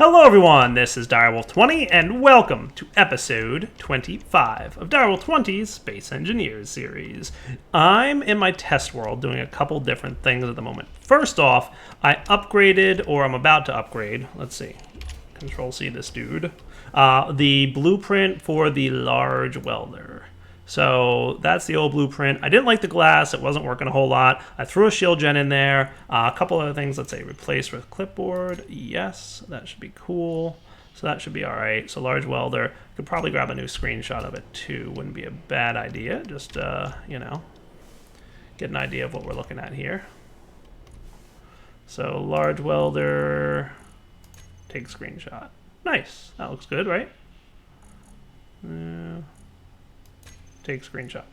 Hello everyone, this is Direwolf20 and welcome to episode 25 of Direwolf20's Space Engineers series. I'm in my test world doing a couple different things at the moment. First off, I upgraded, or I'm about to upgrade, let's see, Control C this dude, the blueprint for the large welder. So that's the old blueprint. I didn't like the glass. It wasn't working a whole lot. I threw a shield gen in there. A couple other things. Let's say replace with clipboard. Yes, that should be cool. So that should be all right. So large welder. Could probably grab a new screenshot of it too. Wouldn't be a bad idea. Just, you know, get an idea of what we're looking at here. So large welder. Take screenshot. Nice. That looks good, right? Take screenshot.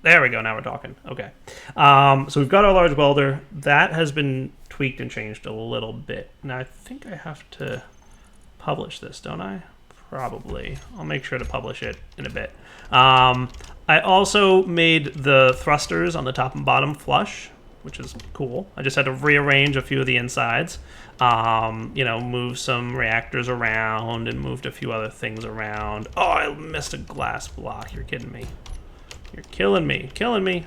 There we go. Now we're talking. Okay. So we've got our large welder. That has been tweaked and changed a little bit. Now I think I have to publish this, don't I? Probably. I'll make sure to publish it in a bit. I also made the thrusters on the top and bottom flush, which is cool. I just had to rearrange a few of the insides. You know, move some reactors around and moved a few other things around. Oh, I missed a glass block. You're kidding me. You're killing me, killing me.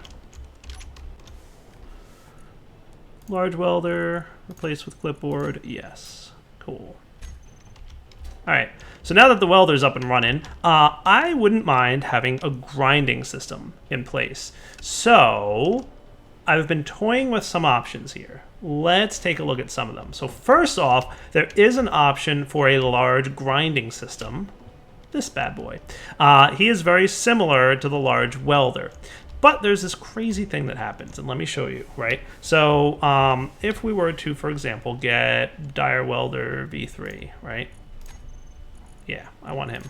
Large welder, replace with clipboard. Yes, cool. All right, so now that the welder's up and running, I wouldn't mind having a grinding system in place. So I've been toying with some options here. Let's take a look at some of them. So first off, there is an option for a large grinding system. This bad boy. He is very similar to the large welder. But there's this crazy thing that happens, and let me show you, right? So if we were to, for example, get Dire Welder V3, right? Yeah, I want him.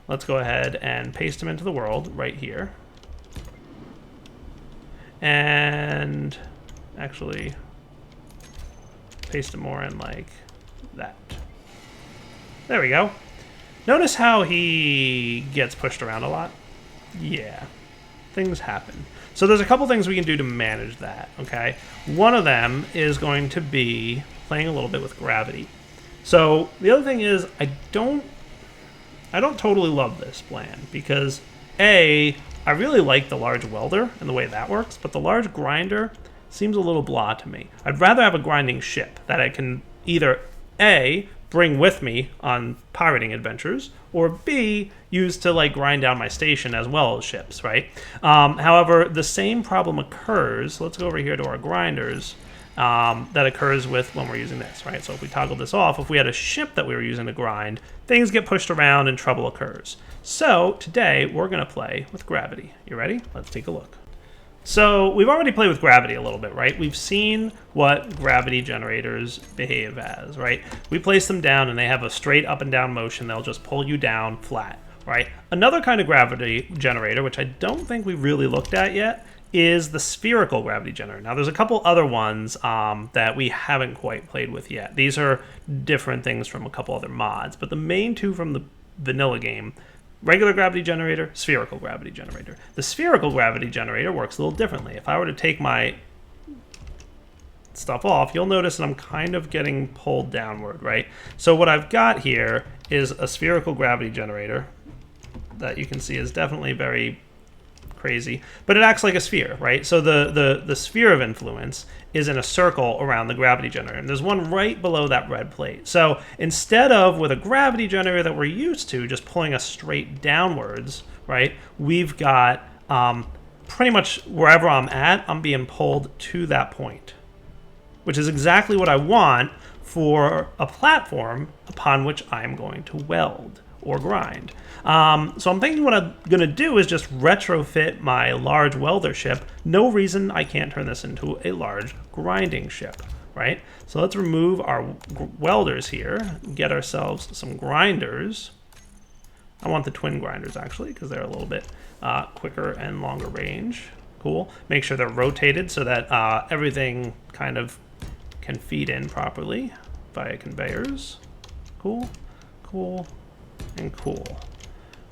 Let's go ahead and paste him into the world right here. And actually paste him more in like that. There we go. Notice how he gets pushed around a lot? Yeah, things happen. So there's a couple things we can do to manage that, okay? One of them is going to be playing a little bit with gravity. So the other thing is I don't totally love this plan because I really like the large welder and the way that works, but the large grinder seems a little blah to me. I'd rather have a grinding ship that I can either A, bring with me on pirating adventures, or B, use to like grind down my station as well as ships, right? However, the same problem occurs, let's go over here to our grinders, that occurs with when we're using this, right? So if we toggle this off, if we had a ship that we were using to grind, things get pushed around and trouble occurs. So today we're gonna play with gravity. You ready? Let's take a look. So we've already played with gravity a little bit, right? We've seen what gravity generators behave as, right? We place them down and they have a straight up and down motion. They'll just pull you down flat, right? Another kind of gravity generator, which I don't think we've really looked at yet, is the spherical gravity generator. Now there's a couple other ones that we haven't quite played with yet. These are different things from a couple other mods, but the main two from the vanilla game, regular gravity generator, spherical gravity generator. The spherical gravity generator works a little differently. If I were to take my stuff off, you'll notice that I'm kind of getting pulled downward, right? So what I've got here is a spherical gravity generator that you can see is definitely very crazy, but it acts like a sphere, right? So the sphere of influence is in a circle around the gravity generator, and there's one right below that red plate. So instead of with a gravity generator that we're used to just pulling us straight downwards, right, we've got pretty much wherever I'm at, I'm being pulled to that point, which is exactly what I want for a platform upon which I'm going to weld or grind. So I'm thinking what I'm going to do is just retrofit my large welder ship. No reason I can't turn this into a large grinding ship, right? So let's remove our welders here, get ourselves some grinders. I want the twin grinders actually because they're a little bit quicker and longer range. Cool. Make sure they're rotated so that everything kind of can feed in properly via conveyors. Cool, cool, and cool.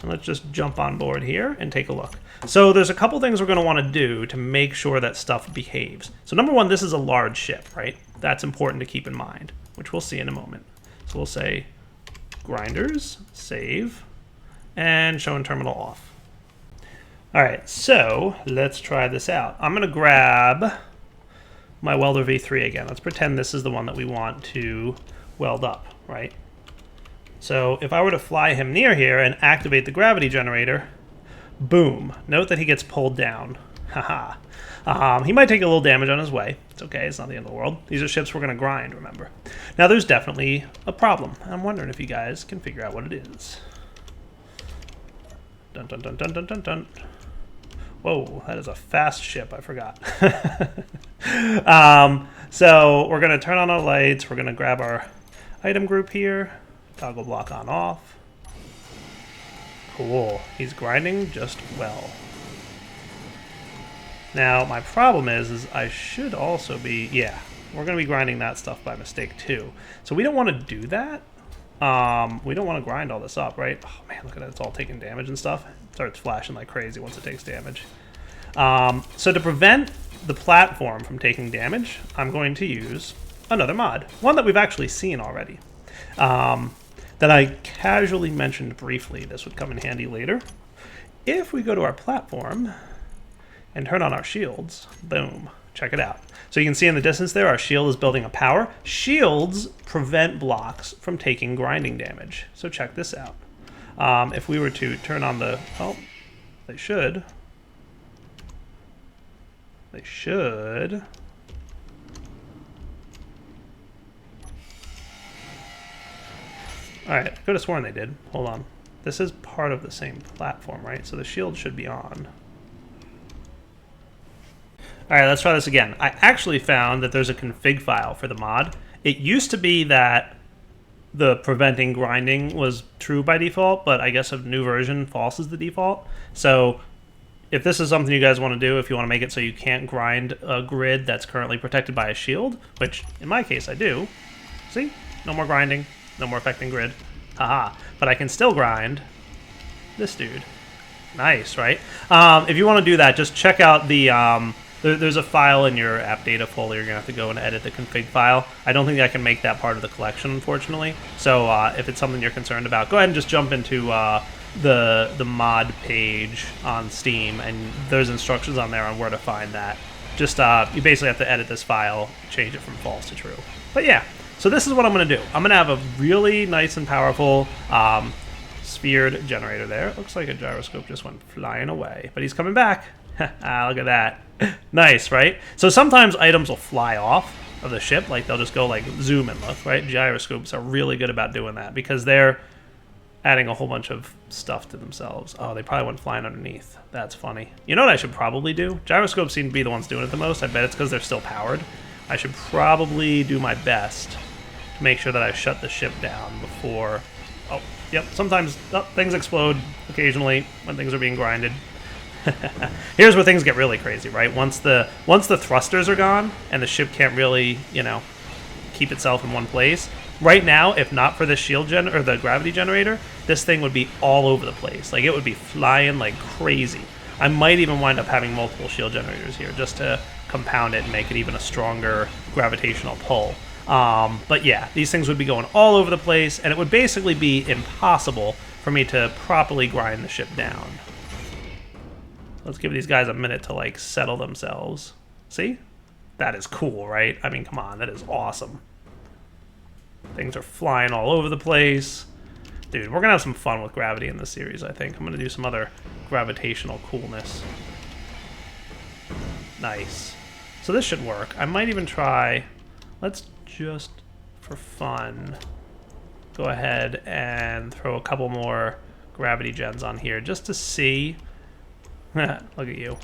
And let's just jump on board here and take a look. So there's a couple things we're going to want to do to make sure that stuff behaves. So number one, this is a large ship, right? That's important to keep in mind, which we'll see in a moment. So we'll say grinders, save, and show in terminal off. All right, so let's try this out. I'm gonna grab my Welder V3 again. Let's pretend this is the one that we want to weld up, right? So if I were to fly him near here and activate the gravity generator, boom. Note that he gets pulled down. Haha. He might take a little damage on his way. It's okay, it's not the end of the world. These are ships we're gonna grind, remember. Now there's definitely a problem. I'm wondering if you guys can figure out what it is. Dun dun dun dun dun dun dun. Whoa, that is a fast ship, I forgot. So we're gonna turn on our lights, we're gonna grab our item group here, toggle block on off. Cool, he's grinding just well. Now my problem is I should also be, yeah, we're gonna be grinding that stuff by mistake too. So we don't wanna do that. We don't wanna grind all this up, right? Oh man, look at that, it's all taking damage and stuff. It starts flashing like crazy once it takes damage. So to prevent the platform from taking damage, I'm going to use another mod. One that we've actually seen already. That I casually mentioned briefly. This would come in handy later. If we go to our platform and turn on our shields, boom, check it out. So you can see in the distance there, our shield is building a power. Shields prevent blocks from taking grinding damage. So check this out. If we were to turn on the, oh, they should. They should. Alright, I could have sworn they did. Hold on. This is part of the same platform, right? So the shield should be on. Alright, let's try this again. I actually found that there's a config file for the mod. It used to be that the preventing grinding was true by default, but I guess a new version, false is the default. So if this is something you guys want to do, if you want to make it so you can't grind a grid that's currently protected by a shield, which in my case I do, see? No more grinding. No more affecting grid. Haha. But I can still grind this dude. Nice, right? If you want to do that, just check out the... there's a file in your app data folder. You're going to have to go and edit the config file. I don't think I can make that part of the collection, unfortunately. So if it's something you're concerned about, go ahead and just jump into the mod page on Steam, and there's instructions on there on where to find that. Just you basically have to edit this file, change it from false to true. But yeah. So this is what I'm going to do. I'm going to have a really nice and powerful sphered generator there. It looks like a gyroscope just went flying away, but he's coming back. Look at that. Nice, right? So sometimes items will fly off of the ship, like they'll just go like zoom and look, right? Gyroscopes are really good about doing that because they're adding a whole bunch of stuff to themselves. Oh, they probably went flying underneath. That's funny. You know what I should probably do? Gyroscopes seem to be the ones doing it the most. I bet it's because they're still powered. I should probably do my best to make sure that I shut the ship down before... Oh, yep, sometimes things explode occasionally when things are being grinded. Here's where things get really crazy, right? Once the thrusters are gone and the ship can't really, you know, keep itself in one place. Right now, if not for the shield or the gravity generator, this thing would be all over the place. Like, it would be flying like crazy. I might even wind up having multiple shield generators here just to compound it and make it even a stronger gravitational pull. But yeah, these things would be going all over the place, and it would basically be impossible for me to properly grind the ship down. Let's give these guys a minute to like settle themselves. See? That is cool, right? I mean, come on, that is awesome. Things are flying all over the place. Dude, we're gonna have some fun with gravity in this series, I think. I'm gonna do some other gravitational coolness. Nice. So this should work. I might even try... Let's just, for fun, go ahead and throw a couple more gravity gens on here just to see... Look at you.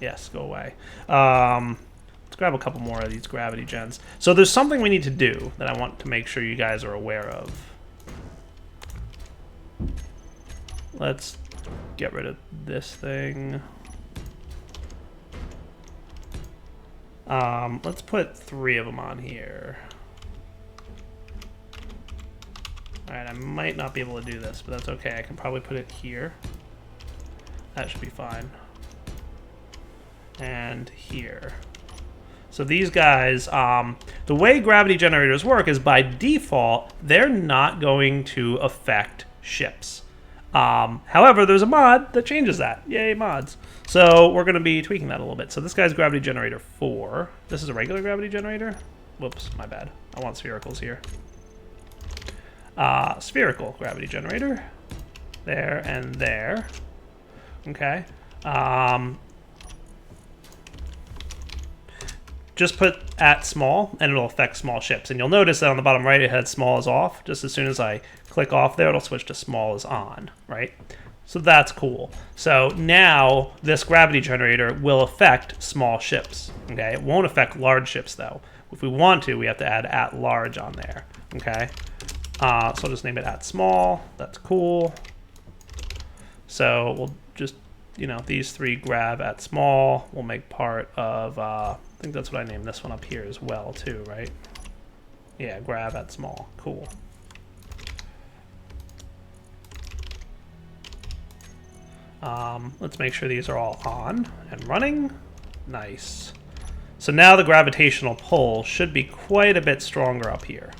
Yes, go away. Let's grab a couple more of these gravity gens. So there's something we need to do that I want to make sure you guys are aware of. Let's get rid of this thing. Let's put 3 of them on here. Alright, I might not be able to do this, but that's okay. I can probably put it here. That should be fine. And here. So these guys, the way gravity generators work is by default, they're not going to affect ships. However, there's a mod that changes that. Yay, mods. So we're going to be tweaking that a little bit. So this guy's gravity generator 4. This is a regular gravity generator. Whoops, my bad. I want sphericals here. Spherical gravity generator. There and there. Okay. Just put at small, and it'll affect small ships. And you'll notice that on the bottom right, it had small is off. Just as soon as I click off there, it'll switch to small is on, right? So that's cool. So now this gravity generator will affect small ships, okay? It won't affect large ships, though. If we want to, we have to add at large on there, okay? So I'll just name it at small. That's cool. So we'll just, you know, these 3 grav at small will make part of, I think that's what I named this one up here as well, too, right? Yeah, grav at small. Cool. Let's make sure these are all on and running. Nice. So now the gravitational pull should be quite a bit stronger up here.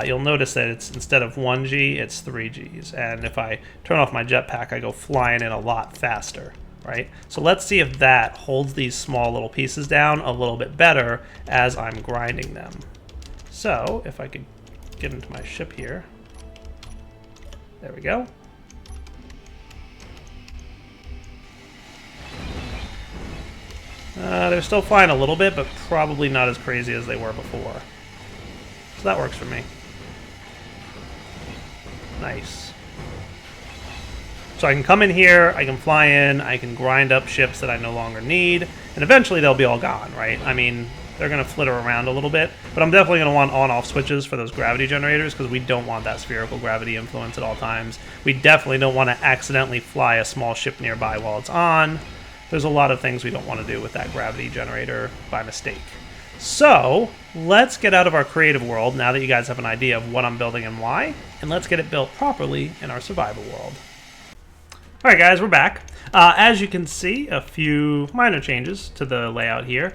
You'll notice that it's instead of 1G, it's 3Gs. And if I turn off my jetpack, I go flying in a lot faster, right? So let's see if that holds these small little pieces down a little bit better as I'm grinding them. So if I could get into my ship here. There we go. They're still flying a little bit, but probably not as crazy as they were before. So that works for me. Nice. So I can come in here, I can fly in, I can grind up ships that I no longer need, and eventually they'll be all gone, right? I mean, they're going to flitter around a little bit, but I'm definitely going to want on-off switches for those gravity generators because we don't want that spherical gravity influence at all times. We definitely don't want to accidentally fly a small ship nearby while it's on. There's a lot of things we don't want to do with that gravity generator by mistake. So let's get out of our creative world now that you guys have an idea of what I'm building and why, and let's get it built properly in our survival world. All right, guys, we're back. As you can see, a few minor changes to the layout here.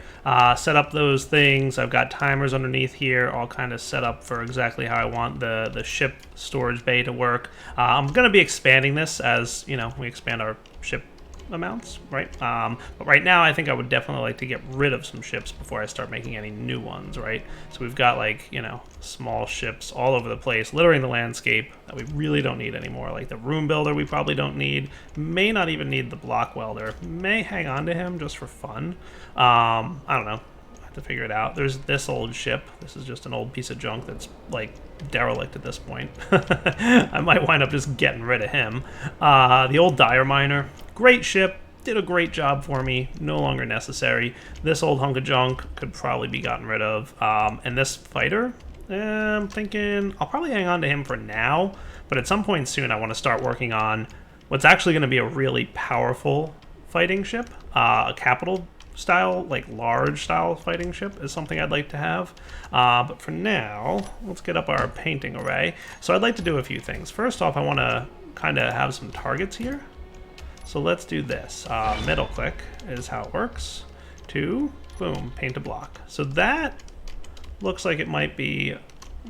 Set up those things. I've got timers underneath here, all kind of set up for exactly how I want the ship storage bay to work. I'm going to be expanding this as, you know, we expand our ship amounts, right? But right now I think I would definitely like to get rid of some ships before I start making any new ones, right? So we've got, like, you know, small ships all over the place littering the landscape that we really don't need anymore. Like the room builder we probably don't need, may not even need the block welder, may hang on to him just for fun. I don't know, I have to figure it out. There's this old ship. This is just an old piece of junk that's like derelict at this point. I might wind up just getting rid of him. The old dire miner, great ship, did a great job for me, no longer necessary. This old hunk of junk could probably be gotten rid of. And this fighter, I'm thinking I'll probably hang on to him for now, but at some point soon I want to start working on what's actually going to be a really powerful fighting ship. A capital style, like large style fighting ship is something I'd like to have. But for now, let's get up our painting array. So I'd like to do a few things. First off, I want to kind of have some targets here. So let's do this. Middle click is how it works. 2, boom, paint a block. So that looks like it might be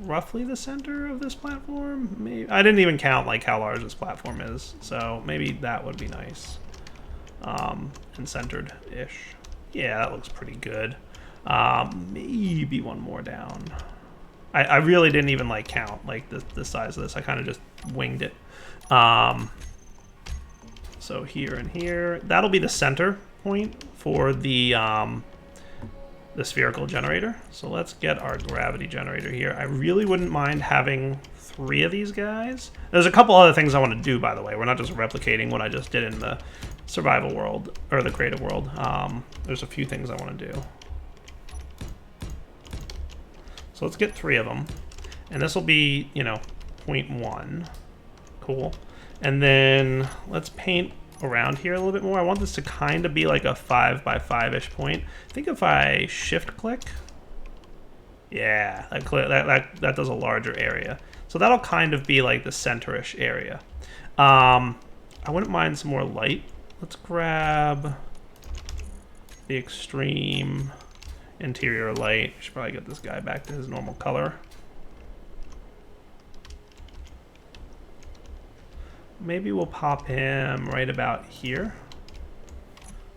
roughly the center of this platform. Maybe I didn't even count like how large this platform is, so maybe that would be nice. And centered-ish. Yeah, that looks pretty good. Maybe one more down. I really didn't even like count like the size of this. I kind of just winged it. So here and here, that'll be the center point for the spherical generator. So let's get our gravity generator here. I really wouldn't mind having 3 of these guys. There's a couple other things I want to do, by the way. We're not just replicating what I just did in the survival world, or the creative world. There's a few things I want to do. So let's get 3 of them. And this will be, you know, 0.1. Cool. And then let's paint around here a little bit more. I want this to kind of be like a 5 by 5-ish point. I think if I shift click, yeah, that does a larger area. So that'll kind of be like the center-ish area. I wouldn't mind some more light. Let's grab the extreme. interior light. Should probably get this guy back to his normal color. Maybe we'll pop him right about here.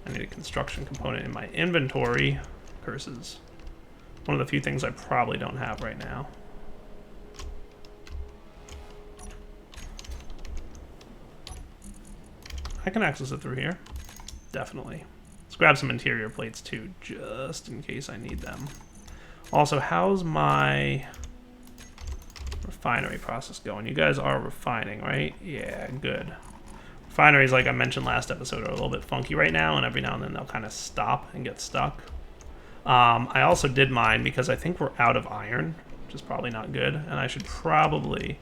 I need a construction component in my inventory. Curses. One of the few things I probably don't have right now. I can access it through here. Definitely. Let's grab some interior plates too, just in case I need them. Also, how's my refinery process going? You guys are refining, right? Yeah, good. Refineries, like I mentioned last episode, are a little bit funky right now, and every now and then they'll kind of stop and get stuck. I also did mine because I think we're out of iron, which is probably not good, and I should probably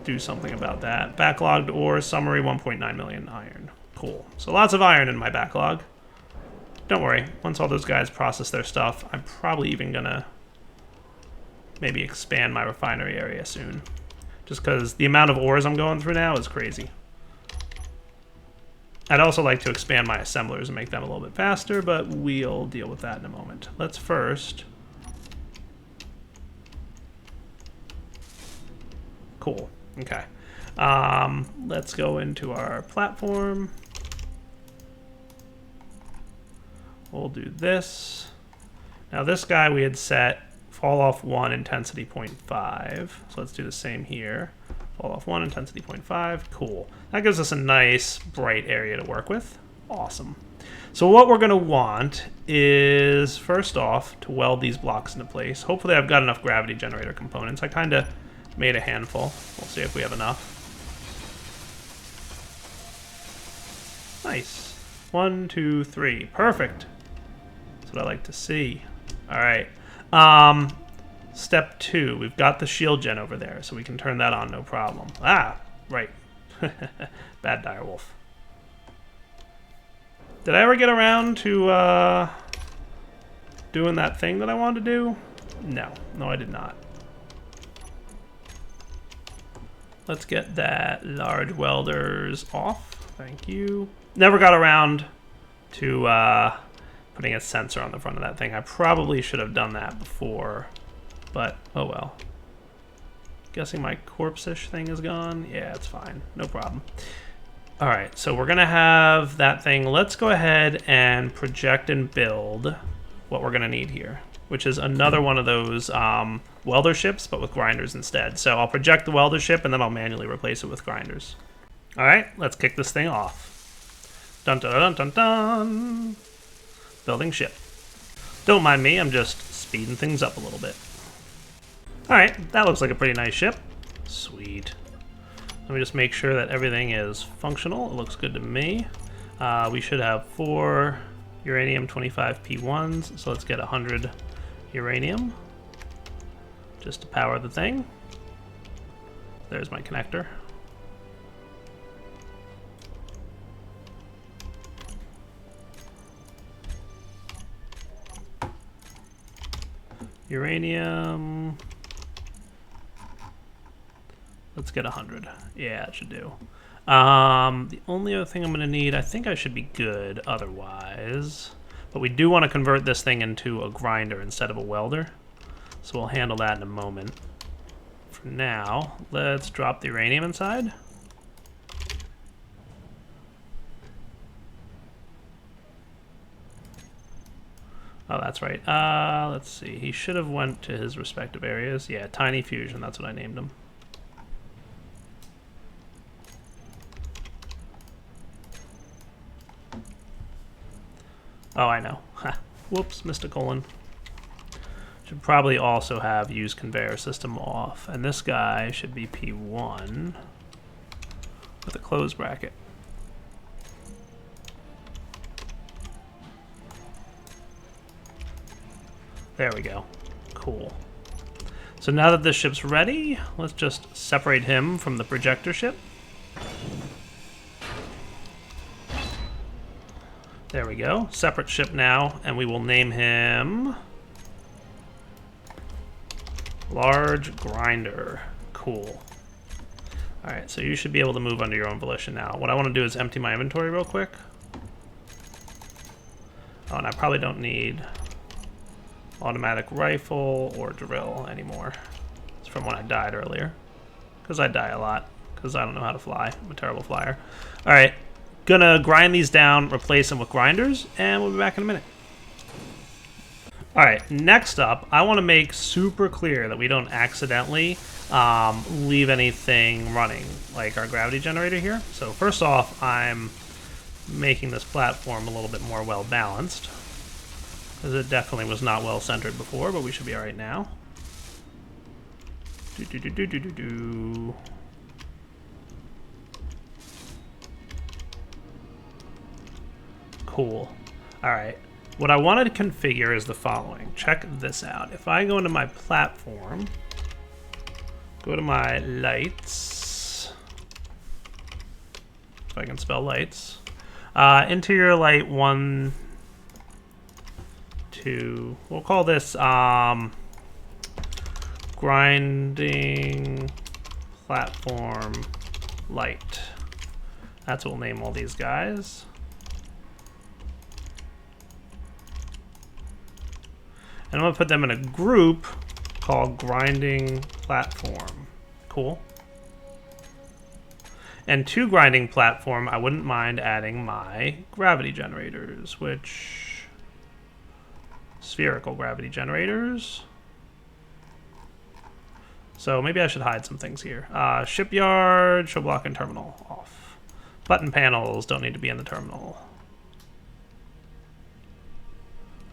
do something about that. Backlogged ore, summary, 1.9 million iron. Cool. So lots of iron in my backlog. Don't worry, once all those guys process their stuff, I'm probably even gonna maybe expand my refinery area soon. Just because the amount of ores I'm going through now is crazy. I'd also like to expand my assemblers and make them a little bit faster, but we'll deal with that in a moment. Let's first... Cool. Okay. Let's go into our platform. We'll do this. Now this guy we had set fall off 1, intensity 0.5. So let's do the same here. Fall off 1, intensity 0.5. Cool. That gives us a nice bright area to work with. Awesome. So what we're going to want is, first off, to weld these blocks into place. Hopefully I've got enough gravity generator components. I kind of made a handful. We'll see if we have enough. Nice. 1, 2, 3. Perfect. That's what I like to see. All right. Step 2. We've got the shield gen over there, so we can turn that on, no problem. Ah, right. Bad direwolf. Did I ever get around to doing that thing that I wanted to do? No. No, I did not. Let's get that large welders off. Thank you. Never got around to putting a sensor on the front of that thing. I probably should have done that before, but oh well. Guessing my corpse-ish thing is gone. Yeah, it's fine. No problem. All right, so we're gonna have that thing. Let's go ahead and project and build what we're gonna need here, which is another one of those welder ships, but with grinders instead. So I'll project the welder ship, and then I'll manually replace it with grinders. All right, let's kick this thing off. Dun dun dun dun dun. Building ship. Don't mind me, I'm just speeding things up a little bit. All right, that looks like a pretty nice ship. Sweet. Let me just make sure that everything is functional. It looks good to me. We should have 4 uranium 25 P1s, so let's get 100 uranium just to power the thing. There's my connector. Uranium. Let's get 100. Yeah, it should do. The only other thing I'm going to need, I think I should be good otherwise. But we do want to convert this thing into a grinder instead of a welder. So we'll handle that in a moment. For now, let's drop the uranium inside. Oh, that's right. Let's see. He should have went to his respective areas. Yeah, tiny fusion. That's what I named him. Oh, I know. Ha. Whoops, missed a colon. Should probably also have use conveyor system off. And this guy should be P1 with a close bracket. There we go. Cool. So now that this ship's ready, let's just separate him from the projector ship. There we go. Separate ship now, and we will name him Large Grinder. Cool. All right, so you should be able to move under your own volition now. What I want to do is empty my inventory real quick. Oh, and I probably don't need automatic rifle or drill anymore. It's from when I died earlier. Because I die a lot. Because I don't know how to fly. I'm a terrible flyer. Alright. Gonna grind these down, replace them with grinders, and we'll be back in a minute. Alright, next up, I want to make super clear that we don't accidentally leave anything running, like our gravity generator here. So first off, I'm making this platform a little bit more well-balanced, because it definitely was not well-centered before, but we should be alright now. Cool. Alright. What I wanted to configure is the following. Check this out. If I go into my platform, go to my lights, if I can spell lights, interior light 1, 2, we'll call this grinding platform light. That's what we'll name all these guys. And I'm going to put them in a group called grinding platform. Cool. And to grinding platform, I wouldn't mind adding my gravity generators, which... spherical gravity generators. So maybe I should hide some things here. Shipyard, show block, and terminal off. Button panels don't need to be in the terminal.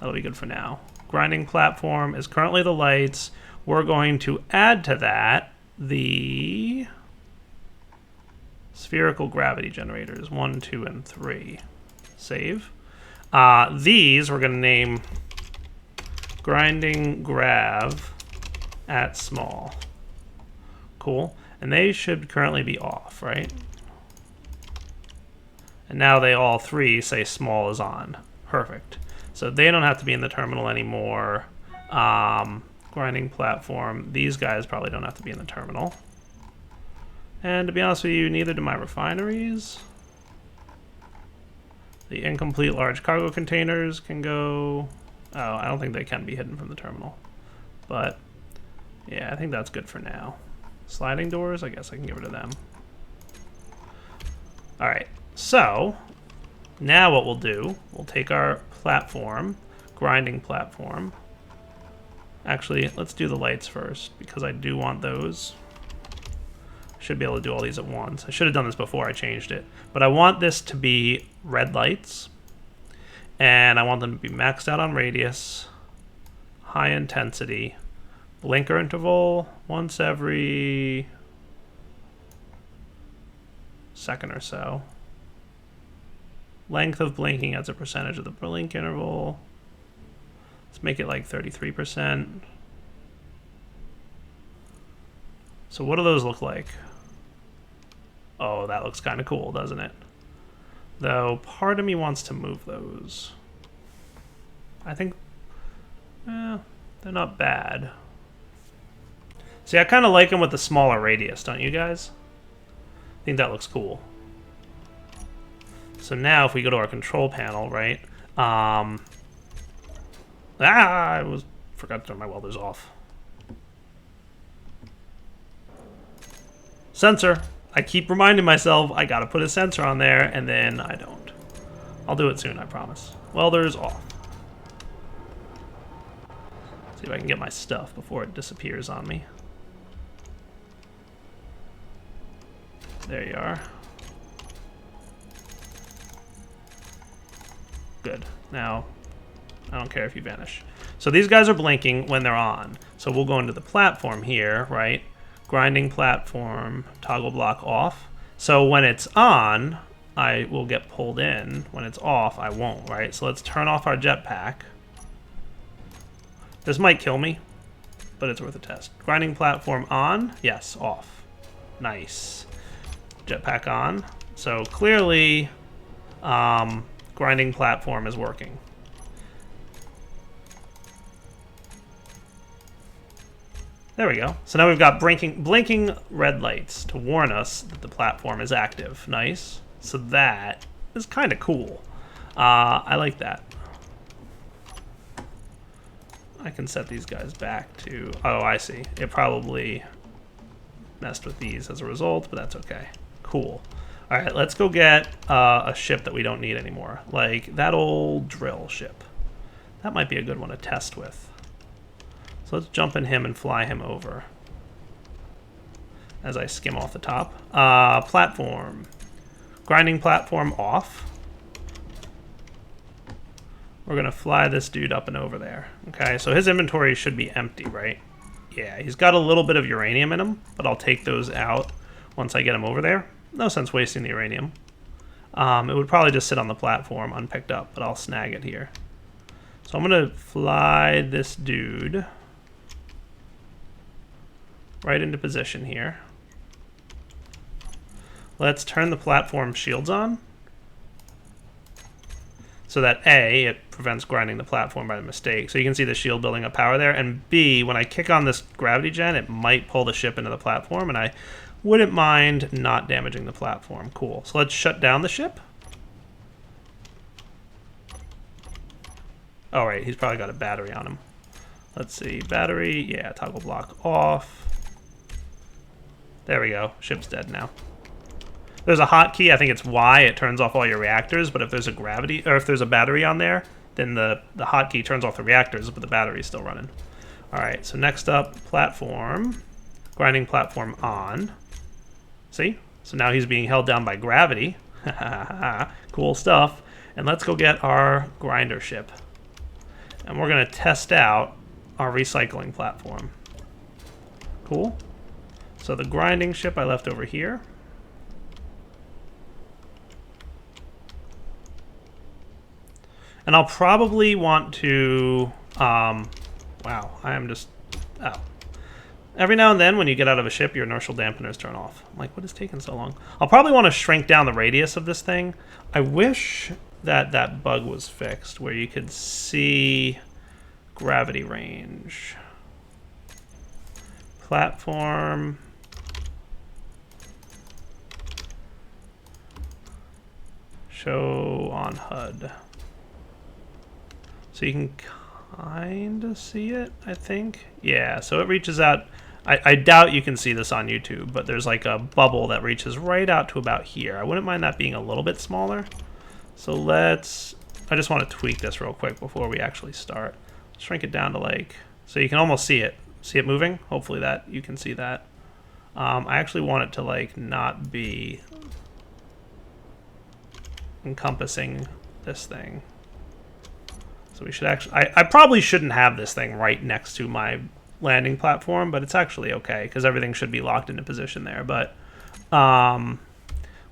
That'll be good for now. Grinding platform is currently the lights. We're going to add to that the spherical gravity generators, 1, 2, and 3. Save. These we're going to name grinding grav at small. Cool. And they should currently be off, right? And now they all three say small is on. Perfect. So they don't have to be in the terminal anymore. Grinding platform. These guys probably don't have to be in the terminal. And to be honest with you, neither do my refineries. The incomplete large cargo containers can go... Oh, I don't think they can be hidden from the terminal. But, yeah, I think that's good for now. Sliding doors, I guess I can get rid of them. Alright, so... now what we'll do, we'll take our platform, grinding platform. Actually, let's do the lights first, because I do want those. Should be able to do all these at once. I should have done this before I changed it. But I want this to be red lights. And I want them to be maxed out on radius, high intensity, blinker interval once every second or so. Length of blinking as a percentage of the blink interval. Let's make it like 33%. So what do those look like? Oh, that looks kind of cool, doesn't it? Though part of me wants to move those. I think, they're not bad. See, I kind of like them with the smaller radius, don't you guys? I think that looks cool. So now if we go to our control panel, right? I forgot to turn my welders off. Sensor. I keep reminding myself I gotta put a sensor on there, and then I don't. I'll do it soon, I promise. Welders off. See if I can get my stuff before it disappears on me. There you are. Good. Now, I don't care if you vanish. So these guys are blinking when they're on. So we'll go into the platform here, right? Grinding platform, toggle block off. So when it's on, I will get pulled in. When it's off, I won't, right? So let's turn off our jetpack. This might kill me, but it's worth a test. Grinding platform on, yes, off. Nice. Jetpack on. So clearly, grinding platform is working. There we go. So now we've got blinking red lights to warn us that the platform is active. Nice. So that is kind of cool. I like that. I can set these guys back to... Oh, I see. It probably messed with these as a result, but that's okay. Cool. All right, let's go get a ship that we don't need anymore. Like that old drill ship. That might be a good one to test with. So let's jump in him and fly him over. As I skim off the top. Platform. Grinding platform off. We're going to fly this dude up and over there. Okay, so his inventory should be empty, right? Yeah, he's got a little bit of uranium in him, but I'll take those out once I get him over there. No sense wasting the uranium. It would probably just sit on the platform unpicked up, but I'll snag it here. So I'm going to fly this dude right into position here. Let's turn the platform shields on. So that A, it prevents grinding the platform by mistake. So you can see the shield building up power there. And B, when I kick on this gravity gen, it might pull the ship into the platform, and I wouldn't mind not damaging the platform. Cool. So let's shut down the ship. Oh, right, he's probably got a battery on him. Let's see, battery, yeah, toggle block off. There we go, ship's dead now. There's a hotkey, I think it's Y, it turns off all your reactors, but if there's a gravity, or if there's a battery on there, then the hotkey turns off the reactors, but the battery's still running. All right, so next up, platform, grinding platform on. See? So now he's being held down by gravity. Cool stuff. And let's go get our grinder ship. And we're gonna test out our recycling platform. Cool. So the grinding ship I left over here. And I'll probably want to, wow, I am just, oh. Every now and then when you get out of a ship, your inertial dampeners turn off. I'm like, what is taking so long? I'll probably want to shrink down the radius of this thing. I wish that that bug was fixed where you could see gravity range. Platform. Show on HUD. So you can kind of see it, I think. Yeah, so it reaches out. I doubt you can see this on YouTube, but there's like a bubble that reaches right out to about here. I wouldn't mind that being a little bit smaller. So let's, I just want to tweak this real quick before we actually start. Shrink it down to like, so you can almost see it. See it moving? Hopefully that, you can see that. I actually want it to like not be encompassing this thing. So we should actually, I probably shouldn't have this thing right next to my landing platform, but it's actually okay because everything should be locked into position there. But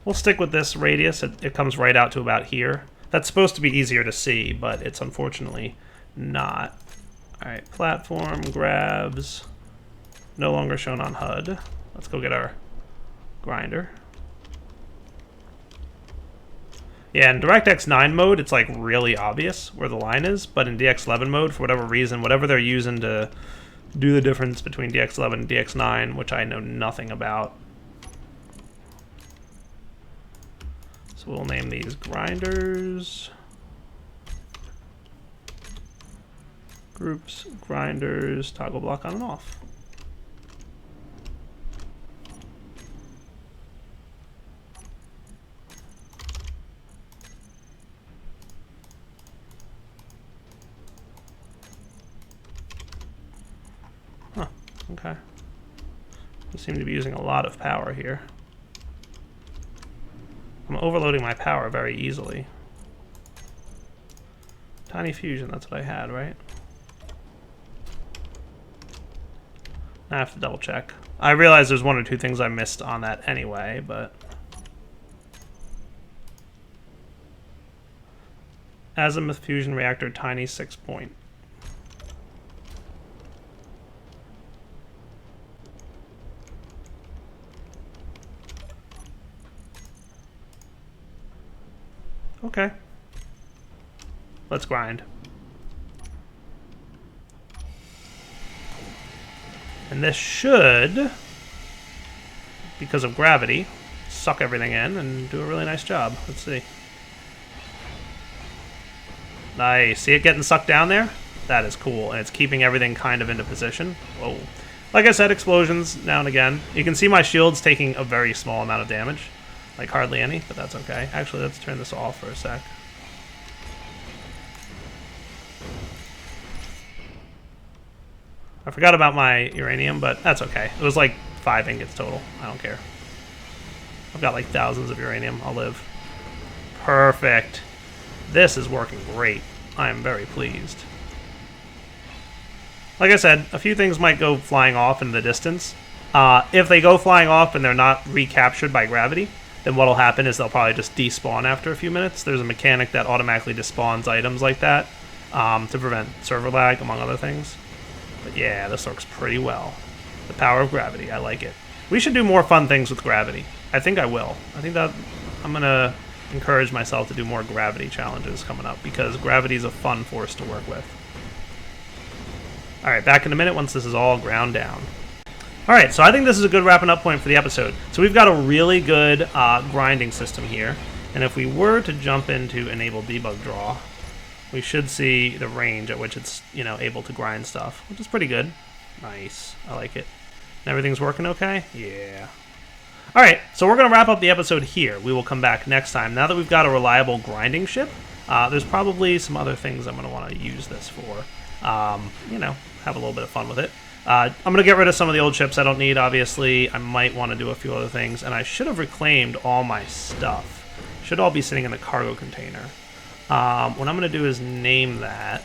we'll stick with this radius. It comes right out to about here. That's supposed to be easier to see, but it's unfortunately not. All right, platform grabs, no longer shown on HUD. Let's go get our grinder. Yeah, in DirectX 9 mode, it's like really obvious where the line is, but in DX11 mode, for whatever reason, whatever they're using to do the difference between DX11 and DX9, which I know nothing about. So we'll name these grinders. Groups, grinders, toggle block on and off. Huh, okay. We seem to be using a lot of power here. I'm overloading my power very easily. Tiny fusion, that's what I had, right? I have to double check. I realize there's one or two things I missed on that anyway, but... Azimuth fusion reactor, tiny 6 point. Okay. Let's grind. And this should, because of gravity, suck everything in and do a really nice job. Let's see. Nice. See it getting sucked down there? That is cool, and it's keeping everything kind of into position. Whoa. Like I said, explosions now and again. You can see my shield's taking a very small amount of damage. Like hardly any, but that's okay. Actually, let's turn this off for a sec. I forgot about my uranium, but that's okay. It was like 5 ingots total. I don't care. I've got like thousands of uranium. I'll live. Perfect. This is working great. I am very pleased. Like I said, a few things might go flying off in the distance. If they go flying off and they're not recaptured by gravity, then what'll happen is they'll probably just despawn after a few minutes. There's a mechanic that automatically despawns items like that to prevent server lag, among other things. But yeah, this works pretty well. The power of gravity, I like it. We should do more fun things with gravity. I think I will. I think that I'm going to encourage myself to do more gravity challenges coming up because gravity is a fun force to work with. Alright, back in a minute once this is all ground down. Alright, so I think this is a good wrapping up point for the episode. So we've got a really good grinding system here. And if we were to jump into enable debug draw, we should see the range at which it's, you know, able to grind stuff, which is pretty good. Nice. I like it. And everything's working okay? Yeah. Alright, so we're going to wrap up the episode here. We will come back next time. Now that we've got a reliable grinding ship, there's probably some other things I'm going to want to use this for. You know, have a little bit of fun with it. I'm going to get rid of some of the old ships I don't need, obviously. I might want to do a few other things, and I should have reclaimed all my stuff. Should all be sitting in the cargo container. What I'm going to do is name that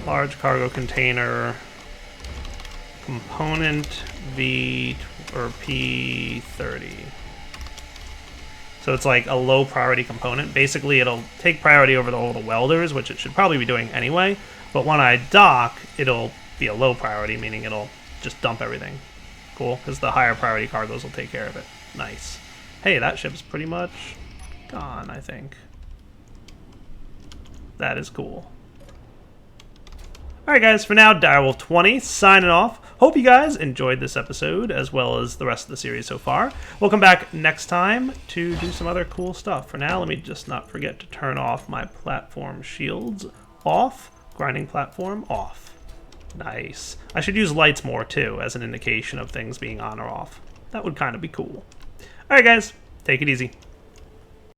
large cargo container component V or P30. So it's like a low priority component. Basically, it'll take priority over all the welders, which it should probably be doing anyway. But when I dock, it'll be a low priority, meaning it'll just dump everything. Cool, because the higher priority cargoes will take care of it. Nice. Hey, that ship's pretty much gone, I think. That is cool. Alright guys, for now, Direwolf 20 signing off. Hope you guys enjoyed this episode as well as the rest of the series so far. We'll come back next time to do some other cool stuff. For now, let me just not forget to turn off my platform shields. Off. Grinding platform off. Nice. I should use lights more too as an indication of things being on or off. That would kind of be cool. Alright guys, take it easy.